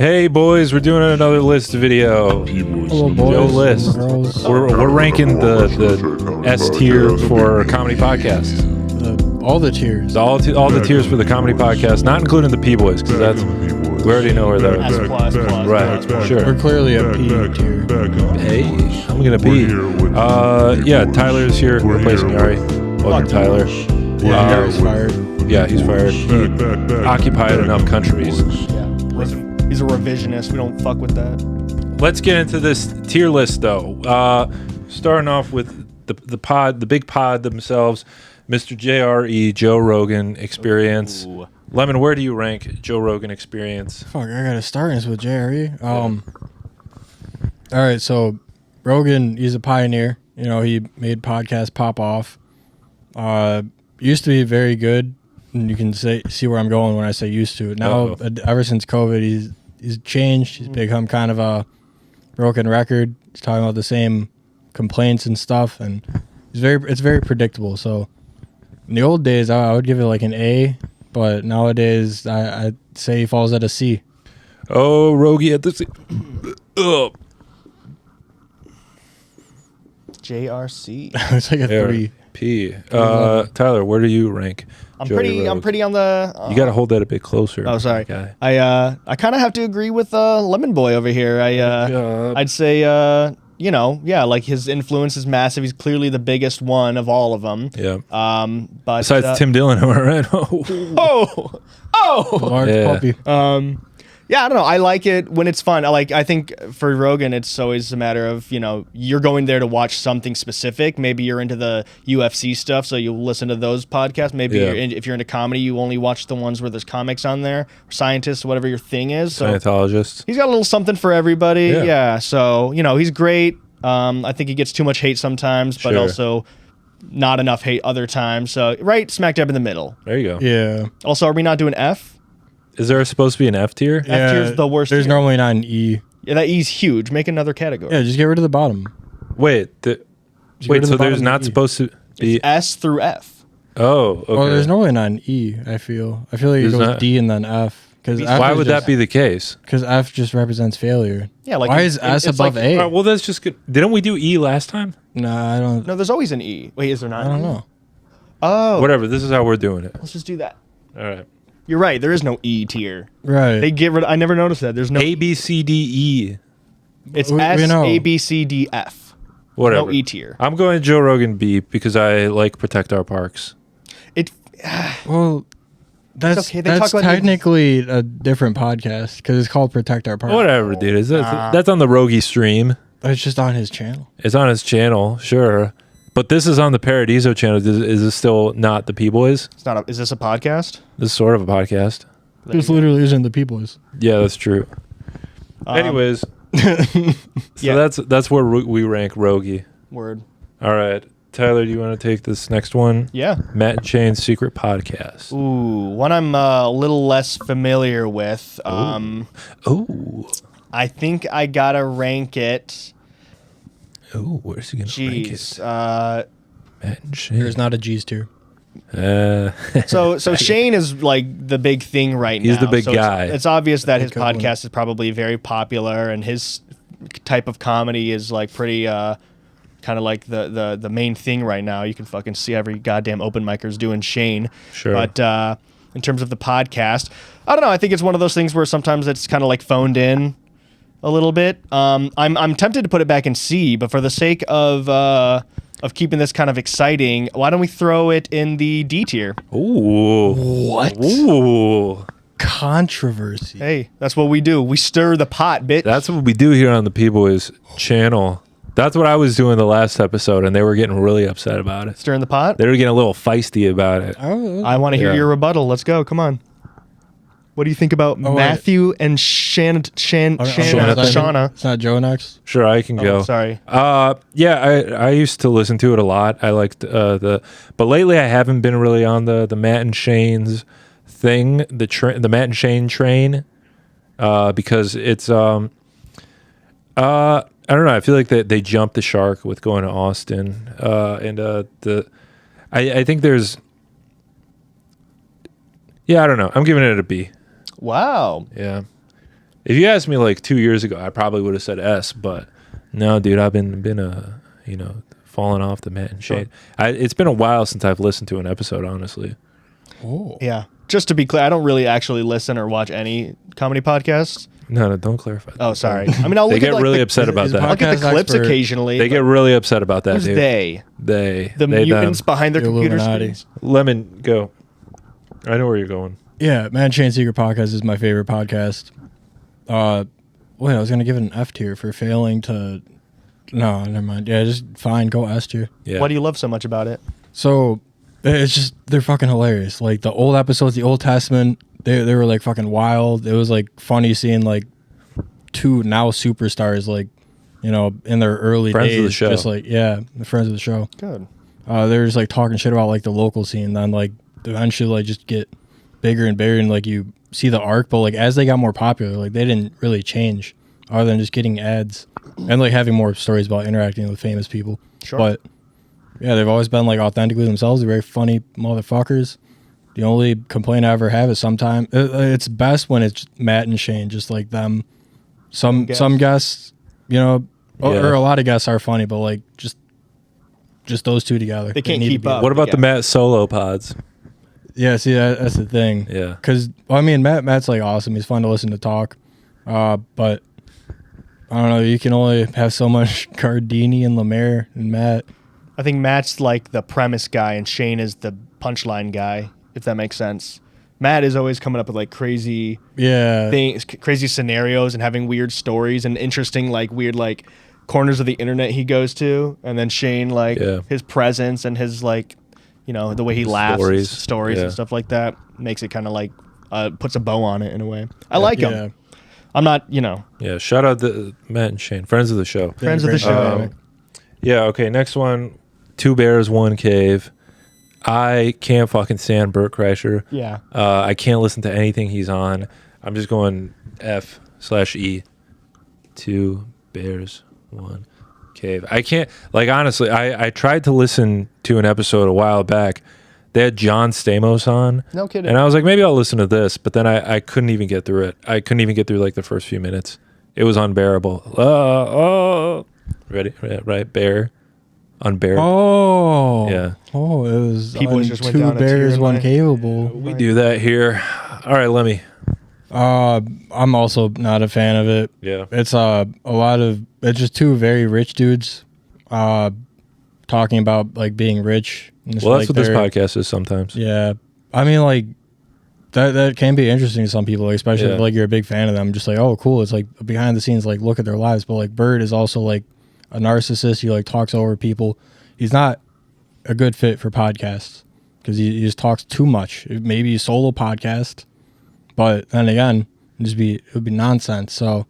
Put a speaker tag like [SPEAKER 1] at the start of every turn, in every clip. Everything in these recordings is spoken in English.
[SPEAKER 1] Hey boys, we're doing another list video.
[SPEAKER 2] Hello, boys.
[SPEAKER 1] Joe list.
[SPEAKER 2] Girls.
[SPEAKER 1] We're ranking the S tier for comedy podcasts.
[SPEAKER 2] All the tiers.
[SPEAKER 1] All the tiers for the comedy podcast, not including the P Boys, because that's we already know where that is.
[SPEAKER 3] S plus.
[SPEAKER 1] Right, sure.
[SPEAKER 2] We're clearly a P tier.
[SPEAKER 1] Hey, I'm gonna be. Yeah, Tyler's here replacing Ari. Welcome, Tyler.
[SPEAKER 2] Yeah, he's fired.
[SPEAKER 1] Yeah, he's fired. He occupied enough countries.
[SPEAKER 3] He's a revisionist. We don't fuck with that.
[SPEAKER 1] Let's get into this tier list, though. Starting off with the big pod themselves, Mr. JRE, Joe Rogan Experience.
[SPEAKER 3] Ooh.
[SPEAKER 1] Lemon, where do you rank Joe Rogan Experience?
[SPEAKER 2] Fuck, I gotta start this with JRE. All right, so Rogan, he's a pioneer. You know, he made podcasts pop off. Used to be very good, and you can see where I'm going when I say used to. Now, ever since COVID, he's changed. He's become kind of a broken record. He's talking about the same complaints and stuff, and it's very predictable. So in the old days, I would give it like an A, but nowadays I'd say he falls at a C.
[SPEAKER 1] Oh, Rogie at the C.
[SPEAKER 3] JRC.
[SPEAKER 2] It's like a 3.
[SPEAKER 1] P. Tyler, where do you rank?
[SPEAKER 3] I'm pretty on the.
[SPEAKER 1] You got to hold that a bit closer.
[SPEAKER 3] Oh, sorry.
[SPEAKER 1] Okay.
[SPEAKER 3] I kind of have to agree with Lemon Boy over here. I'd say like his influence is massive. He's clearly the biggest one of all of them.
[SPEAKER 1] Yeah.
[SPEAKER 3] But
[SPEAKER 1] besides Tim Dillon, am I right?
[SPEAKER 2] Large puppy.
[SPEAKER 3] Yeah, I don't know. I like it when it's fun. I think for Rogan, it's always a matter of, you're going there to watch something specific. Maybe you're into the UFC stuff, so you listen to those podcasts. Maybe if you're into comedy, you only watch the ones where there's comics on there, or scientists, whatever your thing is. So
[SPEAKER 1] Scientologist.
[SPEAKER 3] he's got a little something for everybody. Yeah. So, he's great. I think he gets too much hate sometimes, but also not enough hate other times. So, right smack dab in the middle.
[SPEAKER 1] There you go.
[SPEAKER 2] Yeah.
[SPEAKER 3] Also, are we not doing F?
[SPEAKER 1] Is there supposed to be an F tier?
[SPEAKER 3] F tier's the worst
[SPEAKER 2] There's
[SPEAKER 3] tier.
[SPEAKER 2] normally not an E.
[SPEAKER 3] Yeah, that E's huge. Make another category.
[SPEAKER 2] Yeah, just get rid of the bottom.
[SPEAKER 1] Wait, so there's not supposed to be
[SPEAKER 3] It's S through F.
[SPEAKER 1] Oh, okay.
[SPEAKER 2] Well, there's normally not an E, I feel. I feel like it goes D and then F.
[SPEAKER 1] Why would that be the case?
[SPEAKER 2] Because F just represents failure.
[SPEAKER 3] Yeah, like
[SPEAKER 2] why is S above A?
[SPEAKER 1] All right, well, that's just good. Didn't we do E last time?
[SPEAKER 2] Nah, I don't.
[SPEAKER 3] No, there's always an E. Wait, is there not?
[SPEAKER 2] I don't know.
[SPEAKER 3] Oh.
[SPEAKER 1] Whatever. This is how we're doing it.
[SPEAKER 3] Let's just do that.
[SPEAKER 1] All right.
[SPEAKER 3] You're right. There is no E tier.
[SPEAKER 2] Right.
[SPEAKER 3] They get rid. I never noticed that. There's no
[SPEAKER 1] A, B, C, D, E.
[SPEAKER 3] It's
[SPEAKER 2] We
[SPEAKER 3] S,
[SPEAKER 2] know.
[SPEAKER 3] A, B, C, D, F.
[SPEAKER 1] Whatever.
[SPEAKER 3] No E tier.
[SPEAKER 1] I'm going Joe Rogan B because I like protect our parks.
[SPEAKER 2] Well, that's
[SPEAKER 3] okay, they talk about
[SPEAKER 2] technically a different podcast because it's called Protect Our Park.
[SPEAKER 1] Whatever, dude. That's on the Rogie stream.
[SPEAKER 2] It's just on his channel.
[SPEAKER 1] It's on his channel, sure. But this is on the Paradizo channel. Is this still not the P Boys?
[SPEAKER 3] It's not. Is this a podcast?
[SPEAKER 1] This is sort of a podcast.
[SPEAKER 2] This literally isn't the People's.
[SPEAKER 1] Yeah, that's true. Anyways, so that's where we rank Rogie.
[SPEAKER 3] Word.
[SPEAKER 1] All right. Tyler, do you want to take this next one?
[SPEAKER 3] Yeah.
[SPEAKER 1] Matt and Shane's Secret Podcast.
[SPEAKER 3] Ooh, one I'm a little less familiar with.
[SPEAKER 1] Ooh.
[SPEAKER 3] I think I gotta rank it.
[SPEAKER 1] Ooh, where's he gonna rank it?
[SPEAKER 3] Matt
[SPEAKER 1] and Shane.
[SPEAKER 2] There's not a G's tier.
[SPEAKER 3] So Shane is like the big thing right now.
[SPEAKER 1] He's the big
[SPEAKER 3] so
[SPEAKER 1] guy.
[SPEAKER 3] It's obvious that his
[SPEAKER 2] Good one.
[SPEAKER 3] podcast is probably very popular, and his type of comedy is like pretty kind of like the main thing right now. You can fucking see every goddamn open micer's doing Shane.
[SPEAKER 1] Sure.
[SPEAKER 3] But in terms of the podcast, I don't know. I think it's one of those things where sometimes it's kind of like phoned in a little bit. I'm tempted to put it back in C, but for the sake of keeping this kind of exciting, why don't we throw it in the D tier?
[SPEAKER 1] Ooh.
[SPEAKER 2] What?
[SPEAKER 1] Ooh.
[SPEAKER 2] Controversy.
[SPEAKER 3] Hey, that's what we do. We stir the pot, bitch.
[SPEAKER 1] That's what we do here on the P Boys channel. That's what I was doing the last episode, and they were getting really upset about it.
[SPEAKER 3] Stirring the pot?
[SPEAKER 1] They were getting a little feisty about it.
[SPEAKER 3] I want to hear your rebuttal. Let's go. Come on. What do you think about Matthew and Shauna?
[SPEAKER 2] It's not Joe next.
[SPEAKER 1] Sure, I can go.
[SPEAKER 3] Sorry.
[SPEAKER 1] Yeah, I used to listen to it a lot. I liked but lately I haven't been really on the Matt and Shane's thing, the Matt and Shane train, because it's I don't know. I feel like they jumped the shark with going to Austin, I think there's. Yeah, I don't know. I'm giving it a B.
[SPEAKER 3] Wow.
[SPEAKER 1] Yeah. If you asked me like 2 years ago, I probably would have said S, but no, dude, I've been falling off the Matt and Shane. It's been a while since I've listened to an episode, honestly.
[SPEAKER 2] Oh.
[SPEAKER 3] Yeah. Just to be clear, I don't really actually listen or watch any comedy podcasts.
[SPEAKER 1] No, don't clarify.
[SPEAKER 3] Oh, sorry. I mean, I'll
[SPEAKER 1] They
[SPEAKER 3] look
[SPEAKER 1] get
[SPEAKER 3] at, like,
[SPEAKER 1] really
[SPEAKER 3] the,
[SPEAKER 1] upset about that.
[SPEAKER 3] I'll get the
[SPEAKER 2] Podcast
[SPEAKER 3] clips
[SPEAKER 2] expert.
[SPEAKER 3] occasionally.
[SPEAKER 1] They get really upset about that,
[SPEAKER 3] Who's
[SPEAKER 1] dude.
[SPEAKER 3] they?
[SPEAKER 1] The
[SPEAKER 3] The mutants
[SPEAKER 1] them.
[SPEAKER 3] behind their
[SPEAKER 2] The
[SPEAKER 3] computer
[SPEAKER 2] Illuminati.
[SPEAKER 3] screens.
[SPEAKER 1] Lemon, go. I know where you're going.
[SPEAKER 2] Yeah, Man Shane Secret Podcast is my favorite podcast. Wait, I was gonna give it an F tier for failing to. No, never mind. Yeah, just fine. Go S tier.
[SPEAKER 1] Yeah.
[SPEAKER 3] Why do you love so much about it?
[SPEAKER 2] So it's just they're fucking hilarious. Like the old episodes, the Old Testament, they were like fucking wild. It was like funny seeing like two now superstars like in their early
[SPEAKER 1] Friends
[SPEAKER 2] days,
[SPEAKER 1] of the show.
[SPEAKER 2] just like the friends of the show.
[SPEAKER 3] Good.
[SPEAKER 2] They're just like talking shit about like the local scene, then like eventually like just get bigger and bigger, and like you see the arc. But like as they got more popular, like they didn't really change other than just getting ads and like having more stories about interacting with famous people.
[SPEAKER 3] Sure.
[SPEAKER 2] But yeah, they've always been like authentically themselves. They're very funny motherfuckers. The only complaint I ever have is sometimes it's best when it's Matt and Shane, just like them. Some guests, or a lot of guests are funny, but like just those two together.
[SPEAKER 3] They can't
[SPEAKER 2] need to
[SPEAKER 3] keep
[SPEAKER 2] be-
[SPEAKER 3] up.
[SPEAKER 1] What about the
[SPEAKER 3] Yeah.
[SPEAKER 1] Matt solo pods?
[SPEAKER 2] Yeah, see, that's the thing.
[SPEAKER 1] Yeah.
[SPEAKER 2] Because, I mean, Matt's like awesome. He's fun to listen to talk. But I don't know. You can only have so much Cardini and Lemaire and Matt.
[SPEAKER 3] I think Matt's like the premise guy and Shane is the punchline guy, if that makes sense. Matt is always coming up with like crazy
[SPEAKER 2] Yeah.
[SPEAKER 3] things, crazy scenarios, and having weird stories and interesting like weird like corners of the internet he goes to. And then Shane like his presence and his like the way he laughs, stories
[SPEAKER 1] Yeah.
[SPEAKER 3] and stuff like that makes it kind of like puts a bow on it in a way. I like him. I'm not
[SPEAKER 1] Yeah, shout out to Matt and Shane, friends of the show.
[SPEAKER 3] friends of the show.
[SPEAKER 1] Yeah, okay, next one. 2 bears, 1 cave. I can't fucking stand Bert Kreischer.
[SPEAKER 3] Yeah.
[SPEAKER 1] I can't listen to anything he's on. I'm just going F/E. 2 bears, 1 cave. I can't, like, honestly, I tried to listen to an episode a while back. They had John Stamos on.
[SPEAKER 3] No kidding.
[SPEAKER 1] And I was like, maybe I'll listen to this. But then I couldn't even get through it. I couldn't even get through, like, the first few minutes. It was unbearable. Ready? Right? Bear. Unbearable.
[SPEAKER 2] Oh.
[SPEAKER 1] Yeah.
[SPEAKER 2] Oh, it was
[SPEAKER 3] P Boi's just went
[SPEAKER 2] 2
[SPEAKER 3] down a tier
[SPEAKER 2] bears,
[SPEAKER 3] in
[SPEAKER 2] 1
[SPEAKER 3] my-
[SPEAKER 2] caveable.
[SPEAKER 1] We do that here. All right, let me.
[SPEAKER 2] I'm also not a fan of it.
[SPEAKER 1] Yeah.
[SPEAKER 2] It's it's just 2 very rich dudes talking about like being rich. And just,
[SPEAKER 1] Well, that's
[SPEAKER 2] like,
[SPEAKER 1] what this
[SPEAKER 2] their-
[SPEAKER 1] podcast is sometimes.
[SPEAKER 2] Yeah, I mean, like that can be interesting to some people, like, especially if like you're a big fan of them. Just like, oh, cool. It's like behind the scenes, like look at their lives. But like Bird is also like a narcissist. He like talks over people. He's not a good fit for podcasts because he just talks too much. Maybe a solo podcast, but then again, it would be nonsense. So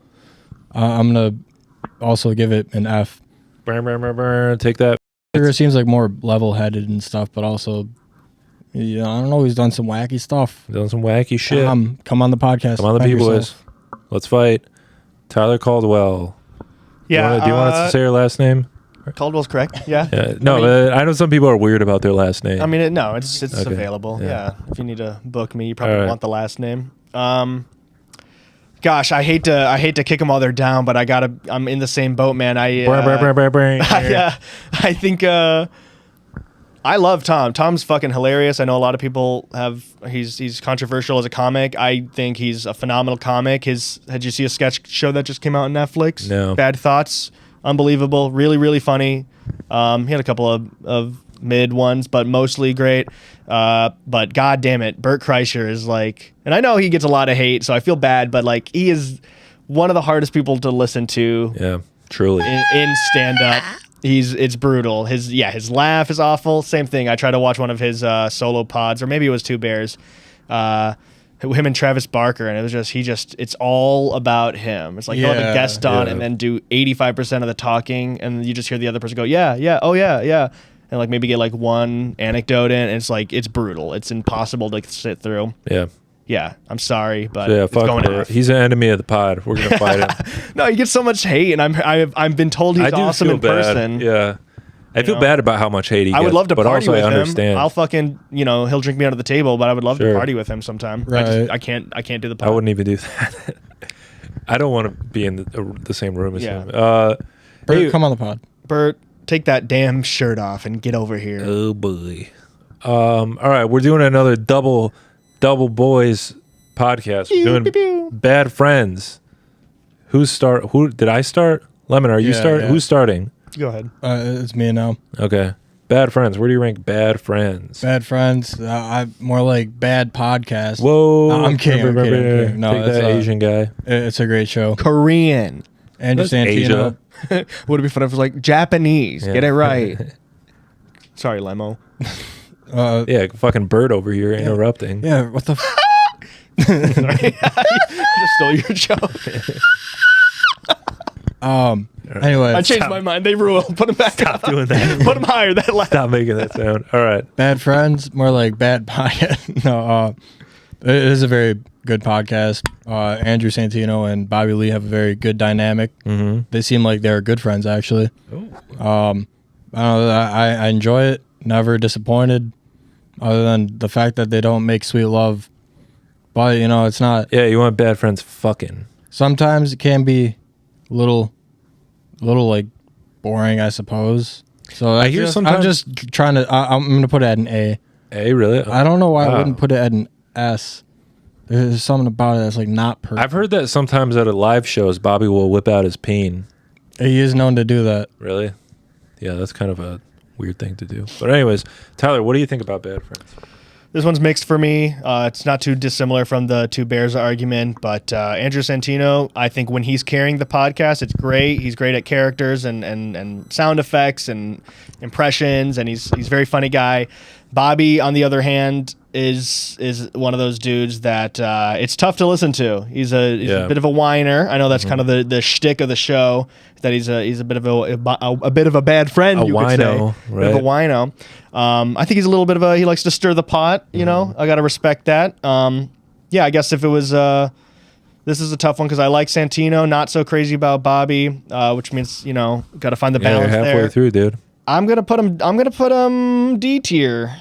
[SPEAKER 2] I'm gonna also give it an F.
[SPEAKER 1] Take that.
[SPEAKER 2] It seems like more level-headed and stuff, but also, I don't know. He's done some wacky stuff.
[SPEAKER 1] Doing some wacky shit.
[SPEAKER 2] Come on the podcast.
[SPEAKER 1] Come on, the
[SPEAKER 2] Find
[SPEAKER 1] P Bois.
[SPEAKER 2] yourself.
[SPEAKER 1] Let's fight. Tyler Caldwell.
[SPEAKER 3] Yeah.
[SPEAKER 1] Do you want us to say her last name?
[SPEAKER 3] Caldwell's correct. Yeah.
[SPEAKER 1] No,
[SPEAKER 3] I mean-
[SPEAKER 1] I know some people are weird about their last name.
[SPEAKER 3] I mean, it's
[SPEAKER 1] Okay.
[SPEAKER 3] available.
[SPEAKER 1] Yeah.
[SPEAKER 3] Yeah. If you need to book me, you probably
[SPEAKER 1] All right.
[SPEAKER 3] want the last name. Gosh, I hate to kick them while they're down, but I'm in the same boat, man. I think I love Tom. Tom's fucking hilarious. I know a lot of people he's controversial as a comic. I think he's a phenomenal comic. Did you see a sketch show that just came out on Netflix?
[SPEAKER 1] No.
[SPEAKER 3] Bad Thoughts. Unbelievable. Really, really funny. He had a couple of mid ones, but mostly great. But god damn it, Bert Kreischer is like, and I know he gets a lot of hate, so I feel bad, but like he is one of the hardest people to listen to
[SPEAKER 1] Yeah, truly.
[SPEAKER 3] in stand up. It's brutal. His laugh is awful. Same thing. I tried to watch one of his solo pods, or maybe it was 2 Bears. Him and Travis Barker, and it was just it's all about him. It's like he'll have a guest on and then do 85% of the talking, and you just hear the other person go, yeah, oh yeah, and like maybe get like one anecdote in, and it's like it's brutal. It's impossible to sit through.
[SPEAKER 1] Yeah.
[SPEAKER 3] Yeah, I'm sorry, but
[SPEAKER 1] So yeah,
[SPEAKER 3] it's
[SPEAKER 1] fuck
[SPEAKER 3] going
[SPEAKER 1] Bert.
[SPEAKER 3] F.
[SPEAKER 1] He's an enemy of the pod. We're gonna fight him.
[SPEAKER 3] No, he gets so much hate, and I've been told he's
[SPEAKER 1] I do
[SPEAKER 3] awesome
[SPEAKER 1] feel
[SPEAKER 3] in
[SPEAKER 1] bad.
[SPEAKER 3] person.
[SPEAKER 1] Yeah. I feel
[SPEAKER 3] know?
[SPEAKER 1] bad about how much hate he
[SPEAKER 3] I
[SPEAKER 1] gets.
[SPEAKER 3] would love to
[SPEAKER 1] but
[SPEAKER 3] party
[SPEAKER 1] also
[SPEAKER 3] with
[SPEAKER 1] I
[SPEAKER 3] him.
[SPEAKER 1] understand.
[SPEAKER 3] I'll fucking, he'll drink me out of the table, but I would love
[SPEAKER 1] Sure.
[SPEAKER 3] to party with him sometime.
[SPEAKER 2] Right.
[SPEAKER 3] I can't do the
[SPEAKER 1] I
[SPEAKER 3] pod.
[SPEAKER 1] wouldn't even do that. I don't want to be in the same room as
[SPEAKER 3] Yeah.
[SPEAKER 1] him.
[SPEAKER 2] Bert,
[SPEAKER 1] hey,
[SPEAKER 2] come on the pod.
[SPEAKER 3] Bert, take that damn shirt off and get over here.
[SPEAKER 1] oh boy. All right, we're doing another double boys podcast. We're doing Bad Friends. Who did I start? Lemon, are you
[SPEAKER 2] Yeah,
[SPEAKER 1] start?
[SPEAKER 2] yeah.
[SPEAKER 1] Who's starting?
[SPEAKER 3] Go ahead.
[SPEAKER 2] It's me now.
[SPEAKER 1] Okay. Bad Friends. Where do you rank Bad Friends?
[SPEAKER 2] Bad friends. I more like bad podcast.
[SPEAKER 1] Whoa.
[SPEAKER 2] I'm kidding. I'm kidding. No,
[SPEAKER 1] Take
[SPEAKER 2] it's
[SPEAKER 1] that Asian guy.
[SPEAKER 2] It's a great show.
[SPEAKER 3] Korean.
[SPEAKER 2] Andrew
[SPEAKER 1] That's
[SPEAKER 2] Santino.
[SPEAKER 1] Asia.
[SPEAKER 3] Would it be fun if it was like Japanese?
[SPEAKER 1] Yeah.
[SPEAKER 3] Get it right. Sorry, Lemo.
[SPEAKER 1] Yeah, fucking Bird over here interrupting.
[SPEAKER 2] Yeah. What the?
[SPEAKER 3] Sorry. Just stole your joke.
[SPEAKER 2] Anyway,
[SPEAKER 3] I changed my mind. They rule. Put them back
[SPEAKER 1] Stop
[SPEAKER 3] up.
[SPEAKER 1] doing that.
[SPEAKER 3] Put them higher. That last.
[SPEAKER 1] Stop making that sound. All right.
[SPEAKER 2] bad friends. More like bad podcast. No. It is a very good podcast. Andrew Santino and Bobby Lee have a very good dynamic.
[SPEAKER 1] Mm-hmm.
[SPEAKER 2] They seem like they're good friends, actually.
[SPEAKER 1] Oh.
[SPEAKER 2] I don't know. I enjoy it. Never disappointed, other than the fact that they don't make sweet love. But it's not.
[SPEAKER 1] Yeah, you want Bad Friends fucking.
[SPEAKER 2] Sometimes it can be a little like boring, I suppose. So
[SPEAKER 1] I hear sometimes-
[SPEAKER 2] I'm just trying to. I'm gonna put it at an A.
[SPEAKER 1] Hey, really?
[SPEAKER 2] I don't know why
[SPEAKER 1] Wow.
[SPEAKER 2] I wouldn't put it at an S. There's something about it that's like not perfect.
[SPEAKER 1] I've heard that sometimes at live shows, Bobby will whip out his peen.
[SPEAKER 2] He is known to do that.
[SPEAKER 1] Really? Yeah, that's kind of a weird thing to do. But anyways, Tyler, what do you think about Bad Friends?
[SPEAKER 3] This one's mixed for me. It's not too dissimilar from the Two Bears argument, but Andrew Santino, I think when he's carrying the podcast, it's great. He's great at characters and sound effects and impressions, and he's a very funny guy. Bobby, on the other hand, is one of those dudes that it's tough to listen to. He's a bit of a whiner. I know that's kind of the shtick of the show, that he's a bit of a bit of a bad friend.
[SPEAKER 1] A
[SPEAKER 3] you
[SPEAKER 1] wino,
[SPEAKER 3] could say.
[SPEAKER 1] right?
[SPEAKER 3] Bit of a wino. I think he's a little bit of he likes to stir the pot. You know, I gotta respect that. Yeah, I guess if it was this is a tough one because I like Santino, not so crazy about Bobby, which means got to find the
[SPEAKER 1] Yeah, you're
[SPEAKER 3] balance
[SPEAKER 1] halfway
[SPEAKER 3] there.
[SPEAKER 1] through, dude.
[SPEAKER 3] I'm gonna put him D tier.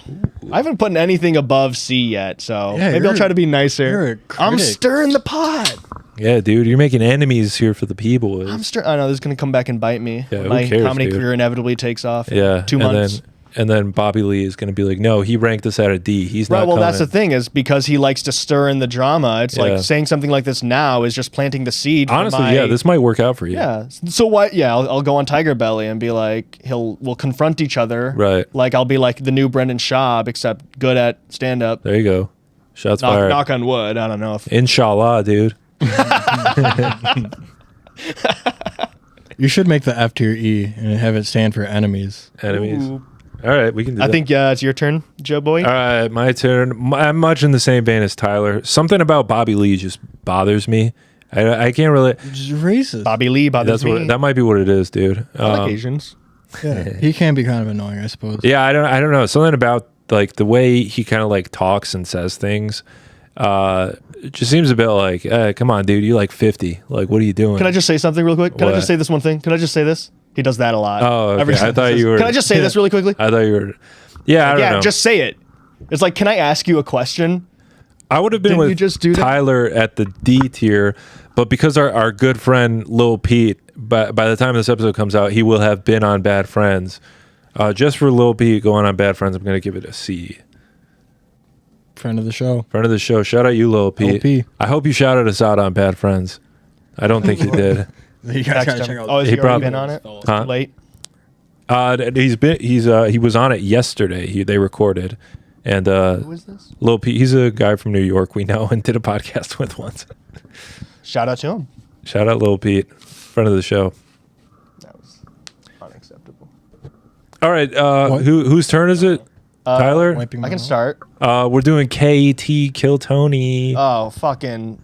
[SPEAKER 3] I haven't put anything above C yet, so
[SPEAKER 2] Yeah,
[SPEAKER 3] maybe I'll
[SPEAKER 2] you're-
[SPEAKER 3] try to be
[SPEAKER 2] you're
[SPEAKER 3] nicer.
[SPEAKER 2] a
[SPEAKER 3] I'm
[SPEAKER 2] critic.
[SPEAKER 3] stirring the pot.
[SPEAKER 1] Yeah, dude, you're making enemies here for the P Boys.
[SPEAKER 3] I know this is gonna come back and bite me.
[SPEAKER 1] Yeah, who
[SPEAKER 3] My
[SPEAKER 1] cares,
[SPEAKER 3] comedy
[SPEAKER 1] dude?
[SPEAKER 3] career inevitably takes off. in
[SPEAKER 1] Yeah,
[SPEAKER 3] 2 months.
[SPEAKER 1] And then Bobby Lee is going to be like, no, he ranked us at a D. He's
[SPEAKER 3] Right,
[SPEAKER 1] not
[SPEAKER 3] well,
[SPEAKER 1] coming.
[SPEAKER 3] that's the thing is because he likes to stir in the drama. It's
[SPEAKER 1] Yeah.
[SPEAKER 3] like saying something like this now is just planting the seed. for
[SPEAKER 1] Honestly,
[SPEAKER 3] my-
[SPEAKER 1] yeah, this might work out for you.
[SPEAKER 3] Yeah. So what? Yeah, I'll go on Tiger Belly and be like, we'll confront each other.
[SPEAKER 1] Right.
[SPEAKER 3] Like I'll be like the new Brendan Schaub, except good at stand up.
[SPEAKER 1] There you go. Shots fired.
[SPEAKER 3] Knock on wood. I don't know if.
[SPEAKER 1] Inshallah, dude.
[SPEAKER 2] You should make the F tier E and have it stand for enemies.
[SPEAKER 1] Enemies.
[SPEAKER 3] Ooh.
[SPEAKER 1] All right, we can do
[SPEAKER 3] I
[SPEAKER 1] that.
[SPEAKER 3] think it's your turn, Joe Boy.
[SPEAKER 1] All right, my turn. I'm much in the same vein as Tyler. Something about Bobby Lee just bothers me. I can't really.
[SPEAKER 2] Just racist.
[SPEAKER 3] Bobby Lee bothers
[SPEAKER 1] That's
[SPEAKER 3] me.
[SPEAKER 1] what. That might be what it is, dude.
[SPEAKER 3] I like Asians.
[SPEAKER 2] Yeah. He can be kind of annoying, I suppose.
[SPEAKER 1] Yeah, I don't know. Something about like the way he kind of like talks and says things. It just seems a bit like, come on, dude, you like 50. Like, what are you doing?
[SPEAKER 3] Can I just say something real quick? Can I
[SPEAKER 1] What?
[SPEAKER 3] just say this one thing? Can I just say this? He does that a lot.
[SPEAKER 1] Oh, okay.
[SPEAKER 3] Every
[SPEAKER 1] I
[SPEAKER 3] sentence
[SPEAKER 1] thought you
[SPEAKER 3] says,
[SPEAKER 1] were-
[SPEAKER 3] Can I just say this really quickly?
[SPEAKER 1] I thought you were. Yeah, I don't know.
[SPEAKER 3] Just say it. It's like, can I ask you a question?
[SPEAKER 1] I would have been
[SPEAKER 3] Didn't
[SPEAKER 1] with
[SPEAKER 3] you just do that?
[SPEAKER 1] Tyler at the D tier, but because our good friend Lil Pete, by the time this episode comes out, he will have been on Bad Friends. Just for Lil Pete going on Bad Friends, I'm going to give it a C.
[SPEAKER 2] Friend of the show.
[SPEAKER 1] Friend of the show, shout out you, Lil Pete.
[SPEAKER 2] LP.
[SPEAKER 1] I hope you shouted us out on Bad Friends. I don't think you did.
[SPEAKER 2] You guys
[SPEAKER 3] Next
[SPEAKER 2] gotta
[SPEAKER 3] time.
[SPEAKER 2] check out.
[SPEAKER 3] Oh, has
[SPEAKER 1] He
[SPEAKER 3] he already
[SPEAKER 1] probably-
[SPEAKER 3] been on it?
[SPEAKER 1] Huh?
[SPEAKER 3] Late.
[SPEAKER 1] He was on it yesterday. They recorded, and
[SPEAKER 3] Who is this?
[SPEAKER 1] Lil Pete, he's a guy from New York we know and did a podcast with once.
[SPEAKER 3] Shout out to him.
[SPEAKER 1] Shout out Lil Pete, friend of the show.
[SPEAKER 3] That was unacceptable.
[SPEAKER 1] All right,
[SPEAKER 2] What?
[SPEAKER 1] whose turn is it? Tyler.
[SPEAKER 2] Wiping my
[SPEAKER 3] I can
[SPEAKER 2] mouth.
[SPEAKER 3] start.
[SPEAKER 1] We're doing KT Kill Tony.
[SPEAKER 3] Oh, fucking.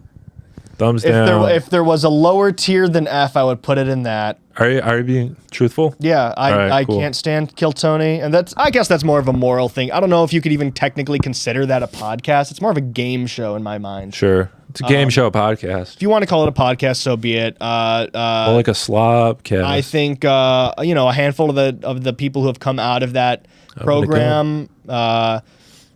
[SPEAKER 1] Thumbs down.
[SPEAKER 3] If there was a lower tier than F, I would put it in that.
[SPEAKER 1] Are you being truthful?
[SPEAKER 3] Yeah,
[SPEAKER 1] All right,
[SPEAKER 3] I
[SPEAKER 1] cool.
[SPEAKER 3] can't stand Kill Tony, and I guess that's more of a moral thing. I don't know if you could even technically consider that a podcast. It's more of a game show in my mind.
[SPEAKER 1] Sure. It's a game show podcast.
[SPEAKER 3] If you want to call it a podcast, so be it.
[SPEAKER 1] More like a slob cast.
[SPEAKER 3] I think a handful of the people who have come out of that
[SPEAKER 1] gonna
[SPEAKER 3] program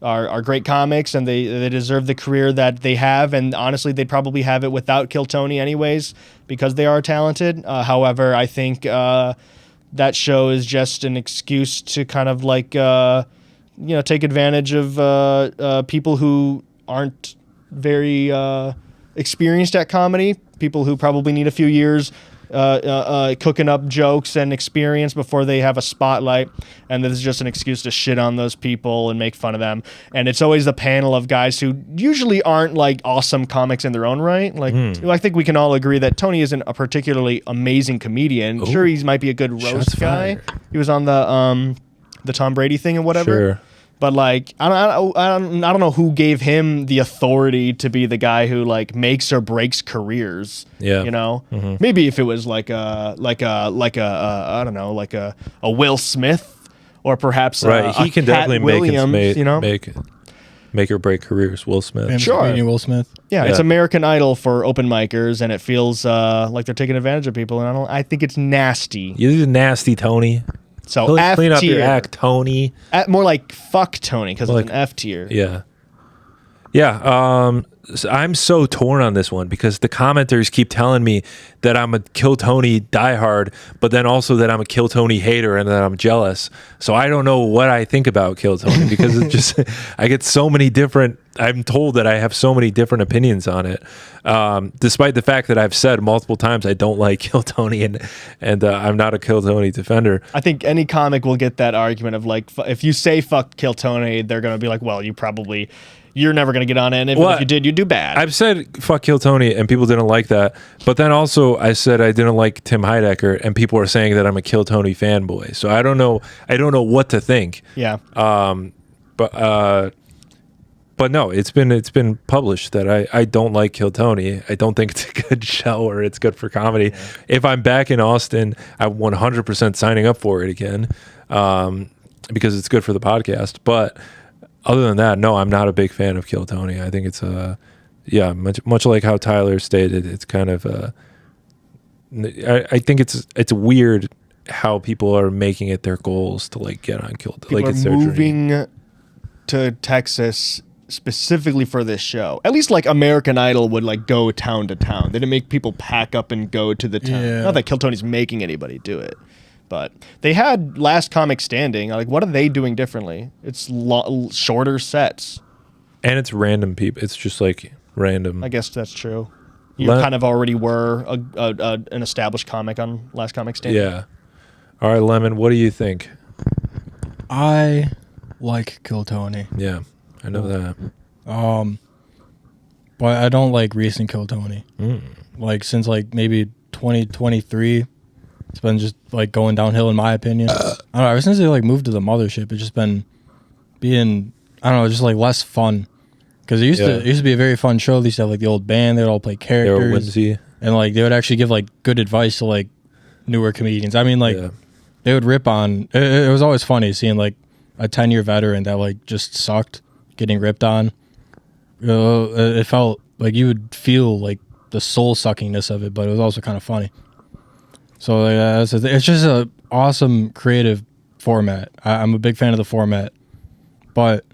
[SPEAKER 3] are great comics, and they deserve the career that they have. And honestly, they'd probably have it without Kill Tony anyways, because they are talented. However, I think that show is just an excuse to kind of like take advantage of people who aren't very experienced at comedy, people who probably need a few years cooking up jokes and experience before they have a spotlight, and this is just an excuse to shit on those people and make fun of them. And it's always the panel of guys who usually aren't like awesome comics in their own right. Like I think we can all agree that Tony isn't a particularly amazing comedian.
[SPEAKER 1] Ooh.
[SPEAKER 3] Sure, he might be a good roast
[SPEAKER 1] Shots
[SPEAKER 3] guy.
[SPEAKER 1] fired.
[SPEAKER 3] He was on the Tom Brady thing and whatever.
[SPEAKER 1] Sure.
[SPEAKER 3] But like, I don't know who gave him the authority to be the guy who like makes or breaks careers.
[SPEAKER 1] Yeah.
[SPEAKER 3] You know, maybe if it was like a I don't know, like a Will Smith, or perhaps
[SPEAKER 1] Right. He can
[SPEAKER 3] Cat
[SPEAKER 1] definitely
[SPEAKER 3] Williams,
[SPEAKER 1] make or break careers. Will Smith.
[SPEAKER 2] Famous
[SPEAKER 3] Sure.
[SPEAKER 2] comedian Will Smith.
[SPEAKER 3] Yeah,
[SPEAKER 1] Yeah.
[SPEAKER 3] it's American Idol for open micers, and it feels like they're taking advantage of people, and I think it's nasty.
[SPEAKER 1] You're nasty, Tony.
[SPEAKER 3] So F
[SPEAKER 1] Clean up your
[SPEAKER 3] tier.
[SPEAKER 1] act, Tony.
[SPEAKER 3] More like fuck Tony, because
[SPEAKER 1] Like-
[SPEAKER 3] it's an F tier.
[SPEAKER 1] Yeah. Yeah. So I'm so torn on this one because the commenters keep telling me that I'm a Kill Tony diehard, but then also that I'm a Kill Tony hater and that I'm jealous. So I don't know what I think about Kill Tony because it's just, I get so many different, I'm told that I have so many different opinions on it. Despite the fact that I've said multiple times I don't like Kill Tony and I'm not a Kill Tony defender.
[SPEAKER 3] I think any comic will get that argument of like, if you say fuck Kill Tony, they're going to be like, well, you're never going to get on it. And if you did, you do bad.
[SPEAKER 1] I've said fuck Kill Tony and people didn't like that. But then also I said I didn't like Tim Heidecker and people are saying that I'm a Kill Tony fanboy. So I don't know what to think.
[SPEAKER 3] Yeah.
[SPEAKER 1] But no, it's been published that I don't like Kill Tony. I don't think it's a good show or it's good for comedy. Yeah. If I'm back in Austin, I'm 100% signing up for it again because it's good for the podcast. But other than that, no, I'm not a big fan of Kill Tony. I think it's much like how Tyler stated. It's kind of I think it's weird how people are making it their goals to like get on Kill Tony.
[SPEAKER 3] People are moving to Texas specifically for this show. At least like American Idol would like go town to town. They didn't make people pack up and go to the town.
[SPEAKER 2] Yeah.
[SPEAKER 3] Not that Kill Tony's making anybody do it. But they had Last Comic Standing. Like, what are they doing differently? It's shorter sets.
[SPEAKER 1] And it's random people. It's just like random.
[SPEAKER 3] I guess that's true. You kind of already were an established comic on Last Comic Standing.
[SPEAKER 1] Yeah. All right, Lemon, what do you think?
[SPEAKER 2] I like Kill Tony.
[SPEAKER 1] Yeah, I know that.
[SPEAKER 2] But I don't like recent Kill Tony. Like since like maybe 2023. It's been just like going downhill in my opinion. I don't know, ever since they like moved to the mothership, it's just been being, I don't know, just like less fun. Because it used to be a very fun show. They used to have like the old band, they'd all play characters.
[SPEAKER 1] They were whimsy.
[SPEAKER 2] And like they would actually give like good advice to like newer comedians. I mean like they would rip on, it was always funny seeing like a 10-year veteran that like just sucked getting ripped on. It felt like you would feel like the soul suckingness of it, but it was also kind of funny. So it's just an awesome creative format. I'm a big fan of the format, but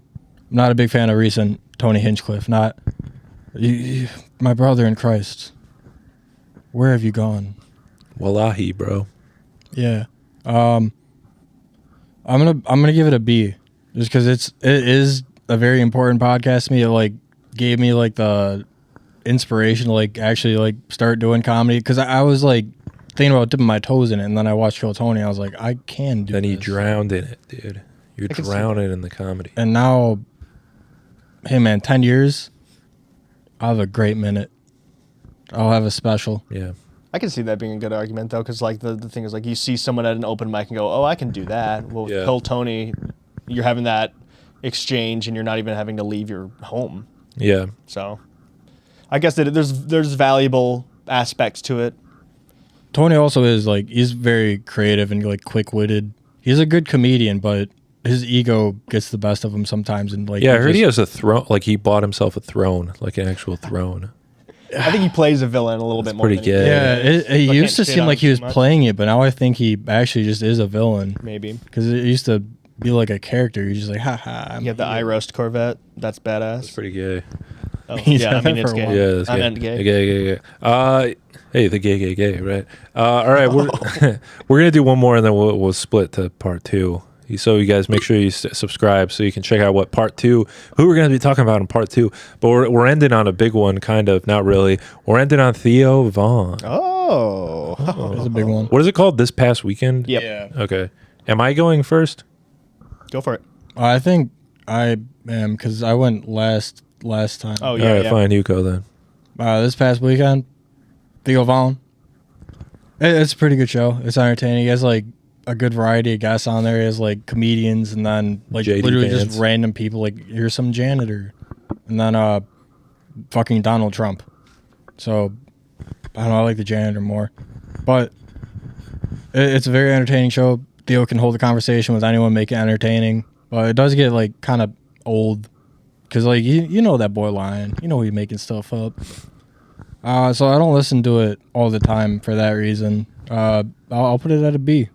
[SPEAKER 2] I'm not a big fan of recent Tony Hinchcliffe. Not my brother in Christ. Where have you gone?
[SPEAKER 1] Wallahi, bro.
[SPEAKER 2] Yeah, I'm gonna give it a B, just because it is a very important podcast to me. It like gave me like the inspiration to like actually like start doing comedy, because I was like thinking about dipping my toes in it, and then I watched Kill Tony. I was like, I can do.
[SPEAKER 1] Then you
[SPEAKER 2] this.
[SPEAKER 1] drowned in it, dude. You're drowning in the comedy.
[SPEAKER 2] And now, hey man, 10 years, I'll have a great minute. I'll have a special.
[SPEAKER 1] Yeah.
[SPEAKER 3] I can see that being a good argument though, because like the thing is like you see someone at an open mic and go, oh, I can do that. Well, with Kill Tony, you're having that exchange and you're not even having to leave your home.
[SPEAKER 1] Yeah.
[SPEAKER 3] So, I guess that there's valuable aspects to it.
[SPEAKER 2] Tony also is like, he's very creative and like quick-witted. He's a good comedian, but his ego gets the best of him sometimes. And like,
[SPEAKER 1] I heard he has a throne. Like he bought himself a throne, like an actual throne.
[SPEAKER 3] I think he plays a villain a little bit more.
[SPEAKER 1] Pretty good.
[SPEAKER 2] Yeah, it used to seem like he was playing it, but now I think he actually just is a villain.
[SPEAKER 3] Maybe
[SPEAKER 2] because it used to be like a character. You're just like, haha.
[SPEAKER 3] You have the eye roast Corvette. That's badass.
[SPEAKER 1] It's pretty gay.
[SPEAKER 3] Oh,
[SPEAKER 2] He's
[SPEAKER 3] yeah, I
[SPEAKER 2] had
[SPEAKER 3] mean
[SPEAKER 2] that
[SPEAKER 3] it's
[SPEAKER 2] for a
[SPEAKER 3] gay.
[SPEAKER 2] while.
[SPEAKER 1] Yeah, that's
[SPEAKER 3] I
[SPEAKER 1] gay.
[SPEAKER 3] meant gay.
[SPEAKER 1] Gay. Hey, the gay, right? All right, we're gonna do one more, and then we'll split to part 2. So you guys make sure you subscribe so you can check out what part 2, who we're going to be talking about in part 2. But we're ending on a big one, kind of, not really. We're ending on Theo Von.
[SPEAKER 3] Oh.
[SPEAKER 2] That's a big one.
[SPEAKER 1] What is it called? This past weekend?
[SPEAKER 3] Yep.
[SPEAKER 2] Yeah.
[SPEAKER 1] Okay. Am I going first?
[SPEAKER 3] Go for it.
[SPEAKER 2] I think I am because I went last time.
[SPEAKER 3] Oh,
[SPEAKER 1] All
[SPEAKER 3] yeah.
[SPEAKER 1] right,
[SPEAKER 3] yeah.
[SPEAKER 1] fine. You go then.
[SPEAKER 2] This past weekend, Theo Von. It's a pretty good show. It's entertaining. He has like a good variety of guests on there. He has like comedians and then like
[SPEAKER 1] JD
[SPEAKER 2] literally
[SPEAKER 1] Vance.
[SPEAKER 2] just random people. Like here's some janitor, and then fucking Donald Trump. So I don't know. I like the janitor more, but it's a very entertaining show. Theo can hold a conversation with anyone, make it entertaining. But it does get like kind of old because like you know that boy lying. You know he's making stuff up. So I don't listen to it all the time for that reason. I'll put it at a B.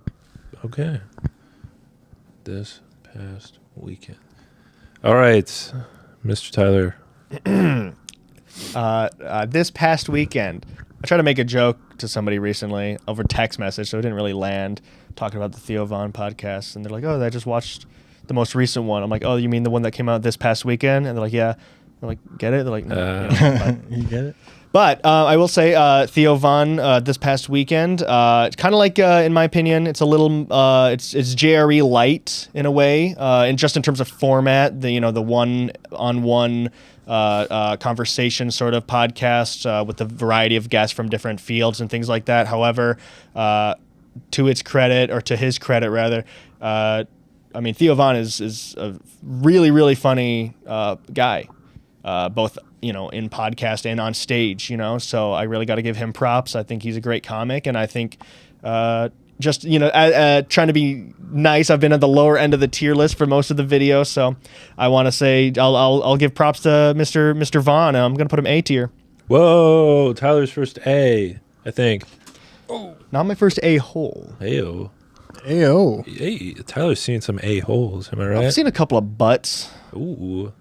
[SPEAKER 1] Okay. This past weekend. All right, Mr. Tyler.
[SPEAKER 3] This past weekend, I tried to make a joke to somebody recently over text message, so it didn't really land, talking about the Theo Von podcast. And they're like, oh, I just watched the most recent one. I'm like, oh, you mean the one that came out this past weekend? And they're like, yeah. I'm like, get it? They're like, no.
[SPEAKER 2] You get it?
[SPEAKER 3] But I will say Theo Von this past weekend, it's kind of like, in my opinion, it's a little, it's JRE light in a way, and just in terms of format, the one-on-one conversation sort of podcast with a variety of guests from different fields and things like that. However, to its credit, or to his credit rather, I mean, Theo Von is a really, really funny guy, both in podcast and on stage, so I really got to give him props. I think he's a great comic, and I think just trying to be nice, I've been at the lower end of the tier list for most of the videos, so I want to say I'll give props to Mr. Von. I'm gonna put him A tier.
[SPEAKER 1] Whoa, Tyler's first A, I think.
[SPEAKER 3] Not my first A-hole.
[SPEAKER 1] Ayo.
[SPEAKER 2] Ayo.
[SPEAKER 1] Hey, Tyler's seen some A-holes, am I right?
[SPEAKER 3] I've seen a couple of butts.
[SPEAKER 1] Ooh.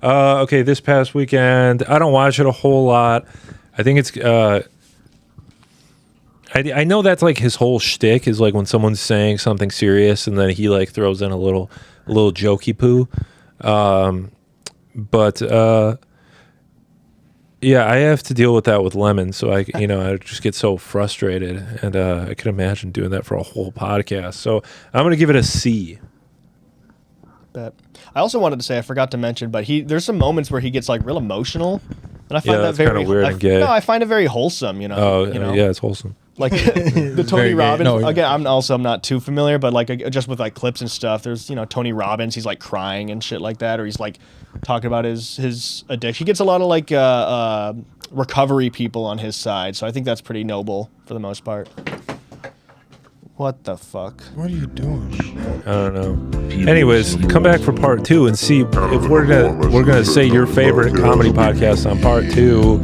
[SPEAKER 1] Okay, this past weekend, I don't watch it a whole lot. I think it's I know that's like his whole shtick is like when someone's saying something serious and then he like throws in a little jokey poo. But yeah, I have to deal with that with Lemon, so I just get so frustrated, and I can imagine doing that for a whole podcast. So I'm gonna give it a C.
[SPEAKER 3] Bet. I also wanted to say, I forgot to mention, but there's some moments where he gets like real emotional, and I find that
[SPEAKER 1] that's
[SPEAKER 3] very
[SPEAKER 1] kinda weird and gay.
[SPEAKER 3] No, I find it very wholesome.
[SPEAKER 1] Yeah, it's wholesome.
[SPEAKER 3] Like the Tony
[SPEAKER 2] Very gay.
[SPEAKER 3] Robbins.
[SPEAKER 2] No,
[SPEAKER 3] Again, I'm not too familiar, but like just with like clips and stuff, there's Tony Robbins. He's like crying and shit like that, or he's like talking about his addiction. He gets a lot of like recovery people on his side, so I think that's pretty noble for the most part. What the fuck?
[SPEAKER 2] What are you doing?
[SPEAKER 1] I don't know. Anyways, come back for part 2 and see if we're gonna say your favorite comedy podcast on part 2.